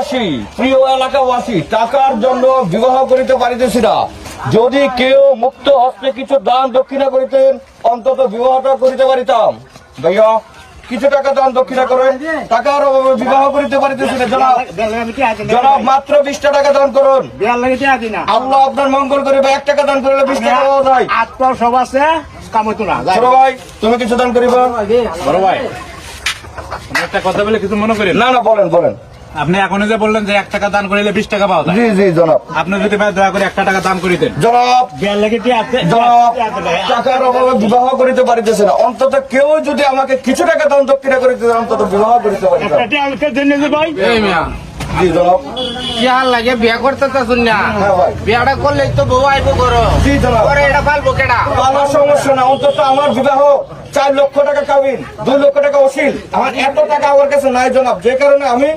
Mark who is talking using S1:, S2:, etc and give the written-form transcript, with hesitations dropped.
S1: এলাকাবাসী, প্রিয় এলাকাবাসী, টাকার জন্য বিবাহ করিতে পারিতেছি না। যদি কেউ মুক্ত হস্তে কিছু দান দক্ষিণা করিতেন, অন্তত বিবাহটা করিতে পারিতাম। ভাইয়া কিছু টাকা দান দক্ষিণা করেন, টাকার অভাবে বিবাহ করিতে পারিতেছি না। জনাব মাত্র 20টা টাকা দান করুন, আল্লাহ আপনার মঙ্গল করিবে। 1 টাকা দান করলে 20 টাকা পাওয়া যায়।
S2: আত্মা সব আছে, কাম হইতো না।
S1: ছোট ভাই তুমি কিছু দান করিবা?
S2: বড় ভাই, আমি একটা কথা বলে কিছু মনে করেন
S1: না না, বলেন বলেন।
S2: আপনি এখন যে বললেন যে 1 টাকা দান করিলে 20 টাকা পাওয়া যায়।
S1: জি জি জনাব।
S2: আপনি যদি ভাই দয়া করে 1 টাকা দান করিতেন।
S1: জনাব
S2: আছে
S1: জনাব টাকার অভাবে বিবাহ করিতে পারিতেছে না, অন্তত কেউ যদি আমাকে কিছু টাকা দান দক্ষিণা করিতে দেন, অন্তত বিবাহ করিতে পারিতাম।
S2: ভাই
S1: জি জনাব।
S3: কি হাল লাগে বিয়া করতে চাচ্ছুন না?
S1: হ্যাঁ ভাই।
S3: বিয়াটা করলে তো বউ আইবো করো।
S1: জি জনাব।
S3: পরে এটা পালবো কেডা?
S1: আমার সমস্যা না, অন্তত আমার বিবাহ 4 লক্ষ টাকা কাবিন, 2 লক্ষ টাকা অশীল, আমার এত টাকা আমার কাছে নাই জনাব, যে কারণে আমি